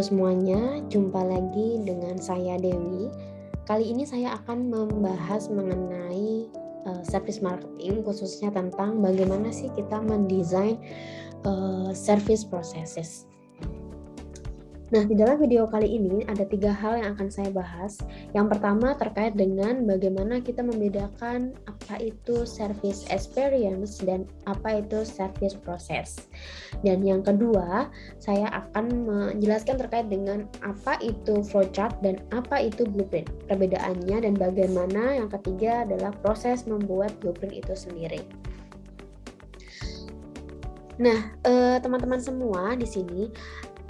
Halo semuanya, jumpa lagi dengan saya Dewi. Kali ini saya akan membahas mengenai service marketing, khususnya tentang bagaimana sih kita mendesain service processes. Nah, di dalam video kali ini ada 3 hal yang akan saya bahas. Yang pertama terkait dengan bagaimana kita membedakan apa itu service experience dan apa itu service process. Dan yang kedua, saya akan menjelaskan terkait dengan apa itu flowchart dan apa itu blueprint. Perbedaannya dan bagaimana. Yang ketiga adalah proses membuat blueprint itu sendiri. Nah, teman-teman semua di sini,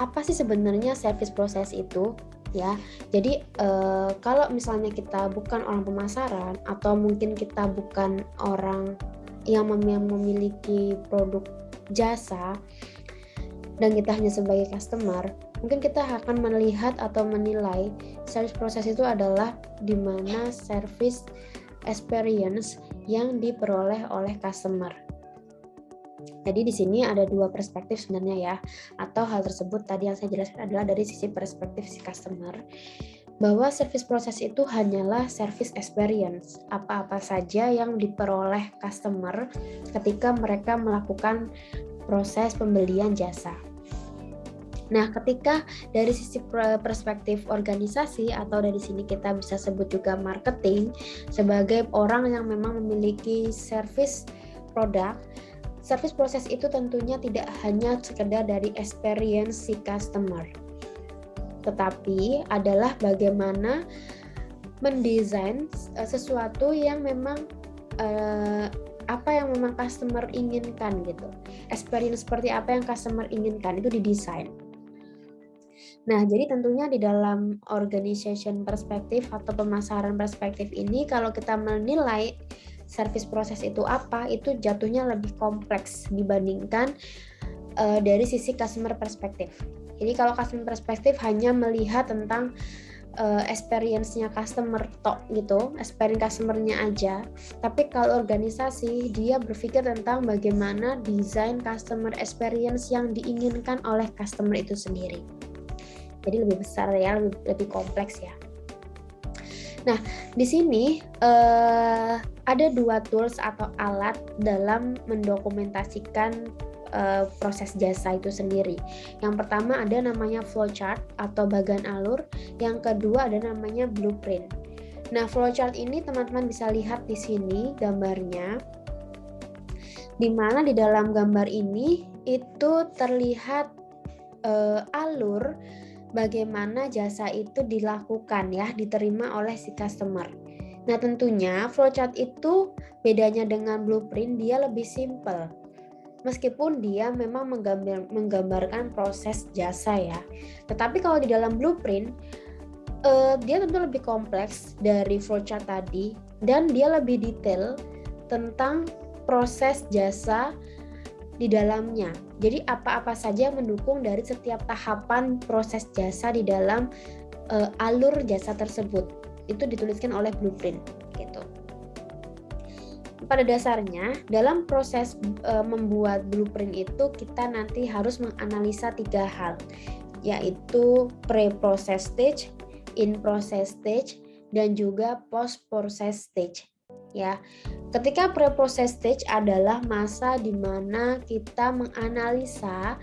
apa sih sebenarnya service process itu? Ya, jadi kalau misalnya kita bukan orang pemasaran atau mungkin kita bukan orang yang memiliki produk jasa dan kita hanya sebagai customer, mungkin kita akan melihat atau menilai service process itu adalah di mana service experience yang diperoleh oleh customer. Jadi di sini ada 2 perspektif sebenarnya ya, atau hal tersebut tadi yang saya jelaskan adalah dari sisi perspektif si customer, bahwa service process itu hanyalah service experience, apa-apa saja yang diperoleh customer ketika mereka melakukan proses pembelian jasa. Nah, ketika dari sisi perspektif organisasi atau dari sini kita bisa sebut juga marketing sebagai orang yang memang memiliki service produk, service proses itu tentunya tidak hanya sekedar dari experience si customer, tetapi adalah bagaimana mendesain sesuatu yang memang apa yang memang customer inginkan gitu. Experience seperti apa yang customer inginkan itu didesain. Nah, jadi tentunya di dalam organization perspektif atau pemasaran perspektif ini, kalau kita menilai service proses itu apa, itu jatuhnya lebih kompleks dibandingkan dari sisi customer perspektif. Jadi kalau customer perspektif hanya melihat tentang experience-nya customer tok gitu, experience customer-nya aja. Tapi kalau organisasi, dia berpikir tentang bagaimana desain customer experience yang diinginkan oleh customer itu sendiri. Jadi lebih besar ya, lebih kompleks ya. Nah, di sini ada 2 tools atau alat dalam mendokumentasikan proses jasa itu sendiri. Yang pertama ada namanya flowchart atau bagan alur, yang kedua ada namanya blueprint. Nah, flowchart ini teman-teman bisa lihat di sini gambarnya, di mana di dalam gambar ini itu terlihat alur bagaimana jasa itu dilakukan ya, diterima oleh si customer. Nah, tentunya flowchart itu bedanya dengan blueprint, dia lebih simple. Meskipun dia memang menggambarkan proses jasa ya. Tetapi kalau di dalam blueprint, dia tentu lebih kompleks dari flowchart tadi dan dia lebih detail tentang proses jasa di dalamnya. Jadi apa-apa saja yang mendukung dari setiap tahapan proses jasa di dalam alur jasa tersebut itu dituliskan oleh blueprint gitu. Pada dasarnya dalam proses membuat blueprint itu kita nanti harus menganalisa 3 hal, yaitu pre-process stage, in-process stage, dan juga post-process stage. Ya, ketika pre-process stage adalah masa di mana kita menganalisa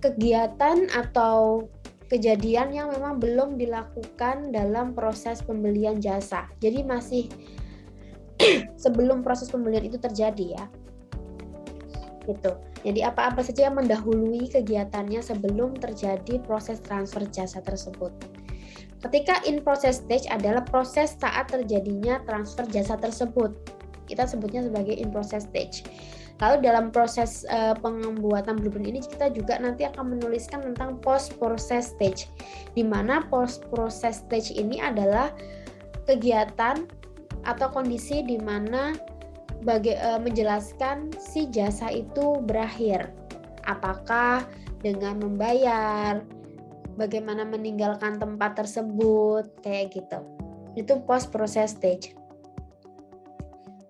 kegiatan atau kejadian yang memang belum dilakukan dalam proses pembelian jasa. Jadi masih sebelum proses pembelian itu terjadi ya. Gitu. Jadi apa-apa saja yang mendahului kegiatannya sebelum terjadi proses transfer jasa tersebut. Ketika in process stage adalah proses saat terjadinya transfer jasa tersebut. Kita sebutnya sebagai in process stage. Lalu dalam proses pembuatan blueprint ini kita juga nanti akan menuliskan tentang post process stage. Di mana post process stage ini adalah kegiatan atau kondisi di mana menjelaskan si jasa itu berakhir. Apakah dengan membayar, bagaimana meninggalkan tempat tersebut, kayak gitu. Itu post process stage.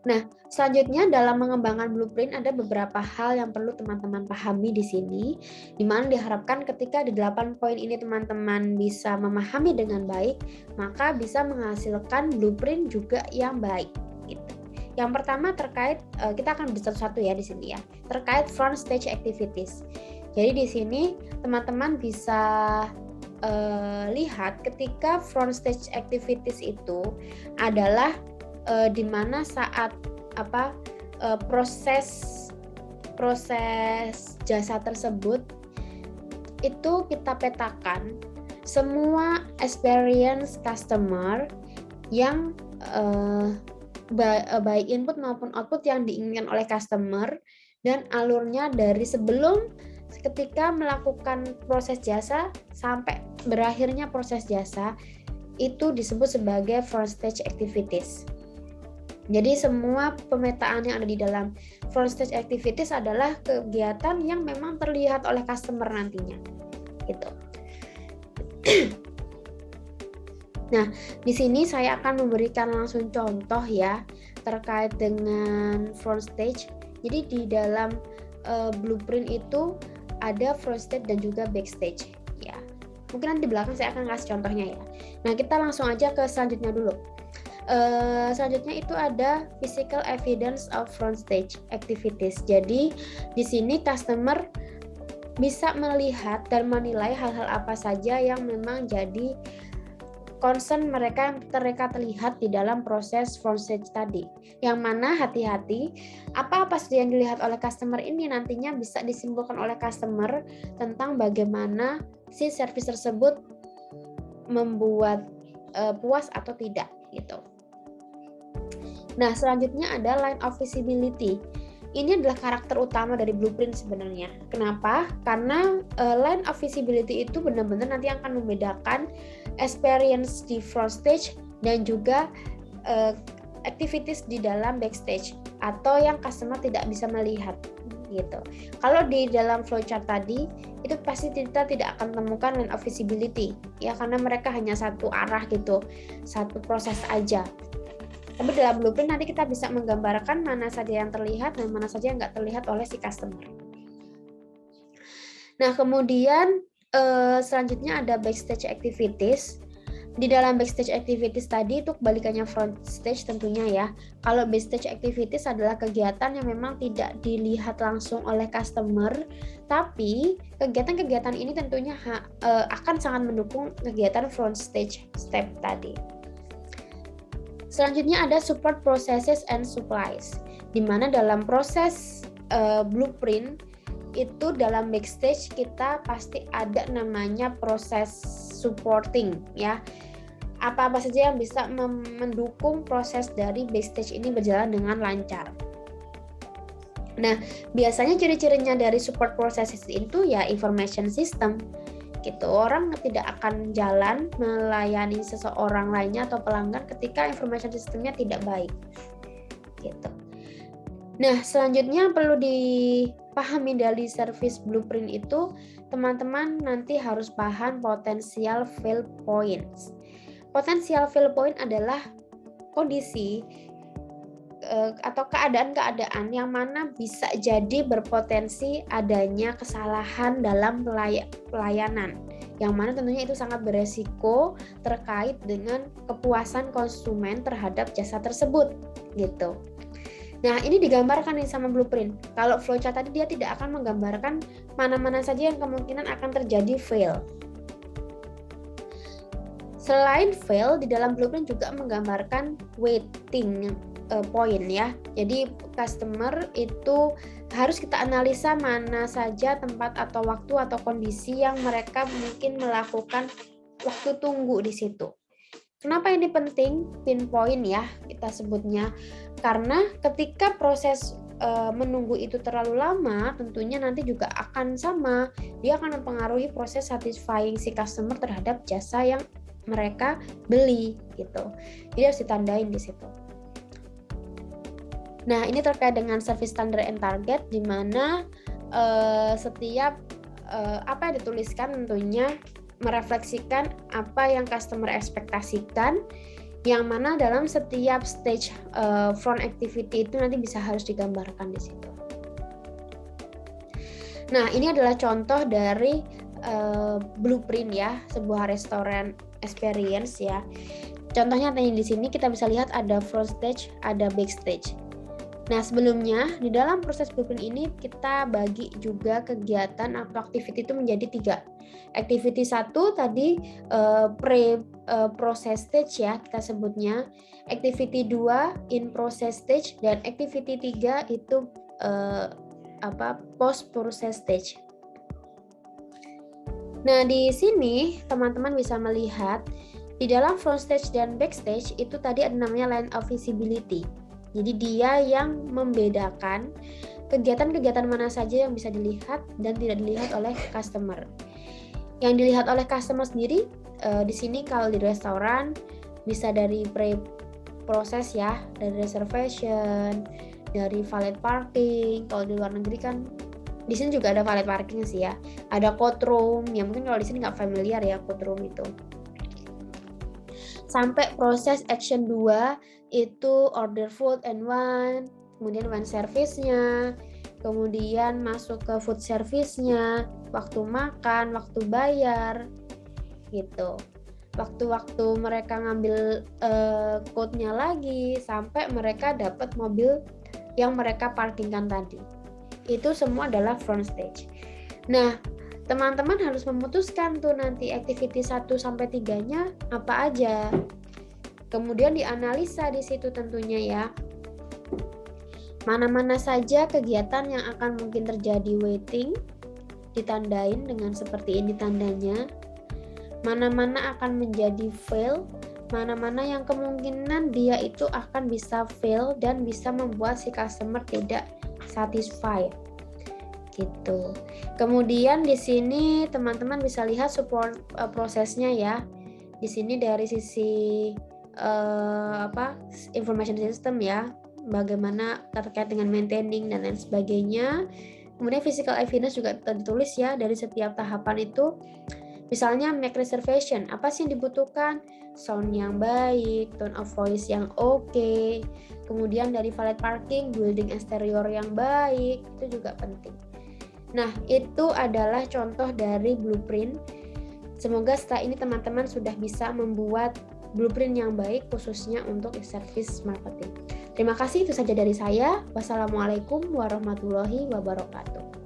Nah, selanjutnya dalam mengembangkan blueprint ada beberapa hal yang perlu teman-teman pahami di sini, di mana diharapkan ketika di 8 poin ini teman-teman bisa memahami dengan baik, maka bisa menghasilkan blueprint juga yang baik. Gitu. Yang pertama terkait, kita akan satu-satu ya di sini ya, terkait front stage activities. Jadi di sini teman-teman bisa lihat ketika front stage activities itu adalah di mana saat proses jasa tersebut itu kita petakan semua experience customer yang baik input maupun output yang diinginkan oleh customer dan alurnya dari sebelum ketika melakukan proses jasa sampai berakhirnya proses jasa itu disebut sebagai front stage activities. Jadi semua pemetaan yang ada di dalam front stage activities adalah kegiatan yang memang terlihat oleh customer nantinya. Gitu. Nah, di sini saya akan memberikan langsung contoh ya terkait dengan front stage. Jadi di dalam blueprint itu ada front stage dan juga backstage ya. Mungkin nanti di belakang saya akan kasih contohnya ya. Nah, kita langsung aja ke selanjutnya dulu. Selanjutnya itu ada physical evidence of front stage activities. Jadi di sini customer bisa melihat dan menilai hal-hal apa saja yang memang jadi concern mereka terlihat di dalam proses front stage tadi. Yang mana hati-hati apa-apa saja yang dilihat oleh customer ini nantinya bisa disimpulkan oleh customer tentang bagaimana si service tersebut membuat puas atau tidak gitu. Nah, selanjutnya ada line of visibility. Ini adalah karakter utama dari blueprint sebenarnya. Kenapa? Karena line of visibility itu benar-benar nanti akan membedakan experience di front stage dan juga activities di dalam backstage atau yang customer tidak bisa melihat gitu. Kalau di dalam flowchart tadi itu pasti kita tidak akan temukan line of visibility ya karena mereka hanya satu arah gitu, satu proses aja. Tapi dalam blueprint nanti kita bisa menggambarkan mana saja yang terlihat dan mana saja yang nggak terlihat oleh si customer. Nah, kemudian selanjutnya ada backstage activities. Di dalam backstage activities tadi itu kebalikannya front stage tentunya ya. Kalau backstage activities adalah kegiatan yang memang tidak dilihat langsung oleh customer, tapi kegiatan-kegiatan ini tentunya akan sangat mendukung kegiatan front stage step tadi. Selanjutnya ada support processes and supplies, di mana dalam proses blueprint itu dalam backstage kita pasti ada namanya proses supporting ya. Apa-apa saja yang bisa mendukung proses dari backstage ini berjalan dengan lancar. Nah, biasanya ciri-cirinya dari support processes itu ya information system. Gitu. Orang tidak akan jalan melayani seseorang lainnya atau pelanggan ketika information sistemnya tidak baik. Gitu. Nah, selanjutnya perlu dipahami dari service blueprint itu, teman-teman nanti harus paham potensial fail points. Potensial fail point adalah kondisi atau keadaan-keadaan yang mana bisa jadi berpotensi adanya kesalahan dalam pelayanan, yang mana tentunya itu sangat beresiko terkait dengan kepuasan konsumen terhadap jasa tersebut gitu. Nah, ini digambarkan nih sama blueprint. Kalau flowchart tadi dia tidak akan menggambarkan mana-mana saja yang kemungkinan akan terjadi fail. Selain fail, di dalam blueprint juga menggambarkan waiting point ya. Jadi customer itu harus kita analisa mana saja tempat atau waktu atau kondisi yang mereka mungkin melakukan waktu tunggu di situ. Kenapa ini penting? Pinpoint ya kita sebutnya. Karena ketika proses menunggu itu terlalu lama, tentunya nanti juga akan sama. Dia akan mempengaruhi proses satisfying si customer terhadap jasa yang mereka beli gitu. Jadi harus ditandain di situ. Nah, ini terkait dengan service standard and target, di mana setiap apa yang dituliskan tentunya merefleksikan apa yang customer ekspektasikan, yang mana dalam setiap stage front activity itu nanti bisa harus digambarkan di situ. Nah, ini adalah contoh dari blueprint ya, sebuah restoran experience ya. Contohnya tadi di sini kita bisa lihat ada front stage, ada backstage. Nah, sebelumnya di dalam proses blueprint ini kita bagi juga kegiatan atau activity itu menjadi 3. Activity 1 tadi pre-process stage ya kita sebutnya. Activity 2 in process stage, dan activity 3 itu post process stage. Nah, di sini teman-teman bisa melihat di dalam front stage dan backstage itu tadi ada namanya line of visibility. Jadi dia yang membedakan kegiatan-kegiatan mana saja yang bisa dilihat dan tidak dilihat oleh customer. Yang dilihat oleh customer sendiri di sini kalau di restoran bisa dari pre-proses ya, dari reservation, dari valet parking. Kalau di luar negeri kan di sini juga ada valet parking sih ya. Ada cold room, ya mungkin kalau di sini nggak familiar ya cold room itu. Sampai proses action 2 itu order food and wine, kemudian wine service-nya, kemudian masuk ke food service-nya, waktu makan, waktu bayar, gitu. Waktu-waktu mereka ngambil code-nya lagi, sampai mereka dapat mobil yang mereka parkingkan tadi. Itu semua adalah front stage. Nah, teman-teman harus memutuskan tuh nanti activity 1-3-nya apa aja. Kemudian dianalisa di situ tentunya ya. Mana-mana saja kegiatan yang akan mungkin terjadi waiting, ditandain dengan seperti ini tandanya. Mana-mana akan menjadi fail, mana-mana yang kemungkinan dia itu akan bisa fail dan bisa membuat si customer tidak satisfied. Gitu. Kemudian di sini teman-teman bisa lihat support prosesnya ya. Di sini dari sisi information system ya, bagaimana terkait dengan maintaining dan lain sebagainya. Kemudian physical evidence juga ditulis ya dari setiap tahapan itu. Misalnya make reservation, apa sih yang dibutuhkan? Sound yang baik, tone of voice yang oke. Kemudian dari valet parking, building exterior yang baik, itu juga penting. Nah, itu adalah contoh dari blueprint. Semoga setelah ini teman-teman sudah bisa membuat blueprint yang baik khususnya untuk service marketing. Terima kasih, itu saja dari saya. Wassalamualaikum warahmatullahi wabarakatuh.